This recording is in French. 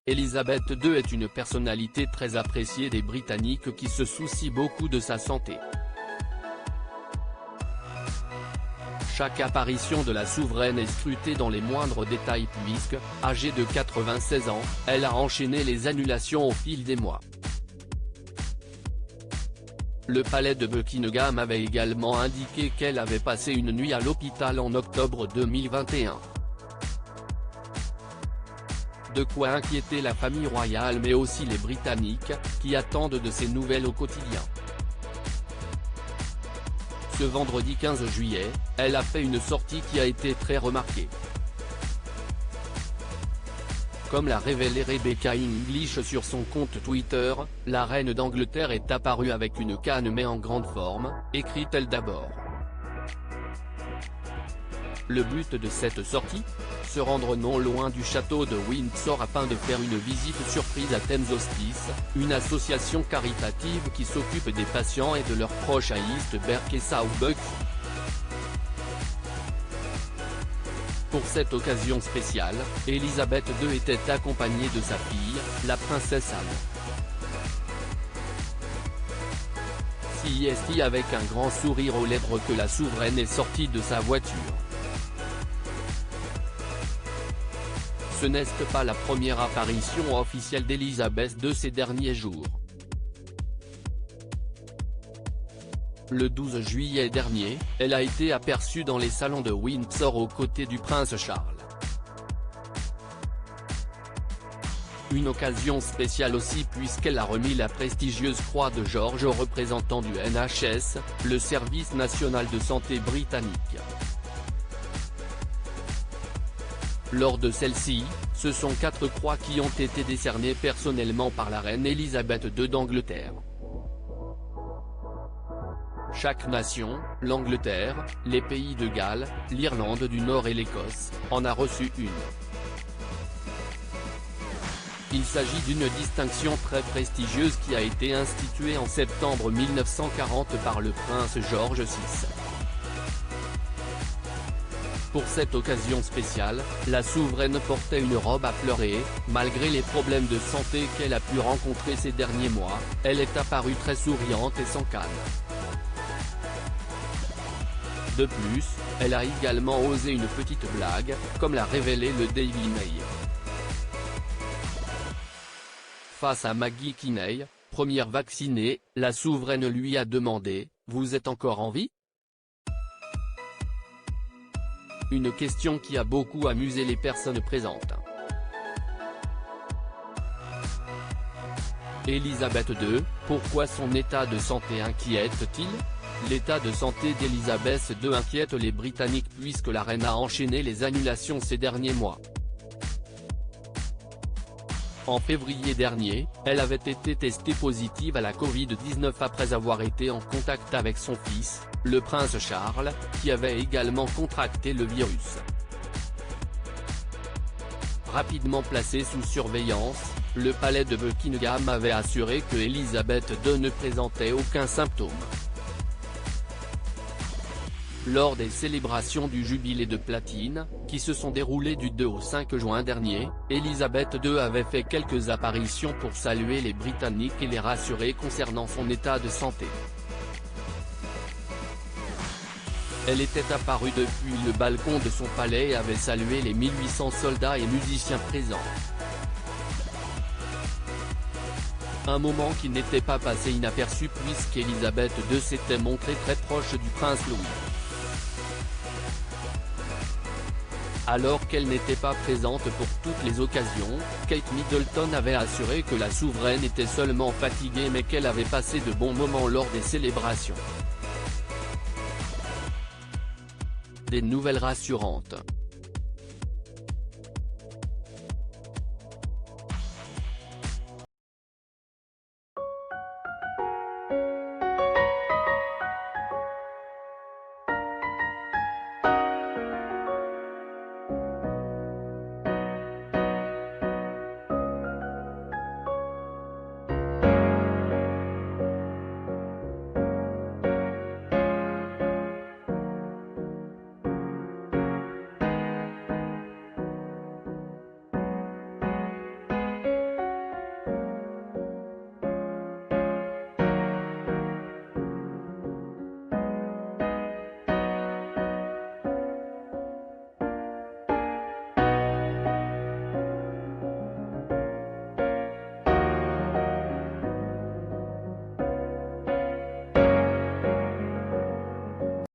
Elisabeth II est une personnalité très appréciée des Britanniques qui se soucie beaucoup de sa santé. Chaque apparition de la souveraine est scrutée dans les moindres détails puisque, âgée de 96 ans, elle a enchaîné les annulations au fil des mois. Le palais de Buckingham avait également indiqué qu'elle avait passé une nuit à l'hôpital en octobre 2021. De quoi inquiéter la famille royale mais aussi les Britanniques, qui attendent de ces nouvelles au quotidien. Ce vendredi 15 juillet, elle a fait une sortie qui a été très remarquée. Comme l'a révélé Rebecca English sur son compte Twitter, la reine d'Angleterre est apparue avec une canne mais en grande forme, écrit-elle d'abord. Le but de cette sortie ? Se rendre non loin du château de Windsor afin de faire une visite surprise à Thames Hospice, une association caritative qui s'occupe des patients et de leurs proches à East Berk et South Bucks. Pour cette occasion spéciale, Elisabeth II était accompagnée de sa fille, la princesse Anne. C'est avec un grand sourire aux lèvres que la souveraine est sortie de sa voiture. Ce n'est pas la première apparition officielle d'Elisabeth II ces derniers jours. Le 12 juillet dernier, elle a été aperçue dans les salons de Windsor aux côtés du prince Charles. Une occasion spéciale aussi puisqu'elle a remis la prestigieuse croix de George aux représentants du NHS, le service national de santé britannique. Lors de celle-ci, ce sont 4 croix qui ont été décernées personnellement par la reine Elisabeth II d'Angleterre. Chaque nation, l'Angleterre, les pays de Galles, l'Irlande du Nord et l'Écosse, en a reçu une. Il s'agit d'une distinction très prestigieuse qui a été instituée en septembre 1940 par le prince George VI. Pour cette occasion spéciale, la souveraine portait une robe à fleurer, malgré les problèmes de santé qu'elle a pu rencontrer ces derniers mois, elle est apparue très souriante et sans canne. De plus, elle a également osé une petite blague, comme l'a révélé le Daily Mail. Face à Maggie Kinney, première vaccinée, la souveraine lui a demandé « Vous êtes encore en vie ?» Une question qui a beaucoup amusé les personnes présentes. Elisabeth II, pourquoi son état de santé inquiète-t-il ? L'état de santé d'Elisabeth II inquiète les Britanniques puisque la reine a enchaîné les annulations ces derniers mois. En février dernier, elle avait été testée positive à la Covid-19 après avoir été en contact avec son fils, le prince Charles, qui avait également contracté le virus. Rapidement placé sous surveillance, le palais de Buckingham avait assuré que Elisabeth II ne présentait aucun symptôme. Lors des célébrations du jubilé de platine, qui se sont déroulées du 2 au 5 juin dernier, Elisabeth II avait fait quelques apparitions pour saluer les Britanniques et les rassurer concernant son état de santé. Elle était apparue depuis le balcon de son palais et avait salué les 1800 soldats et musiciens présents. Un moment qui n'était pas passé inaperçu puisqu'Elisabeth II s'était montrée très proche du prince Louis. Alors qu'elle n'était pas présente pour toutes les occasions, Kate Middleton avait assuré que la souveraine était seulement fatiguée mais qu'elle avait passé de bons moments lors des célébrations. Des nouvelles rassurantes.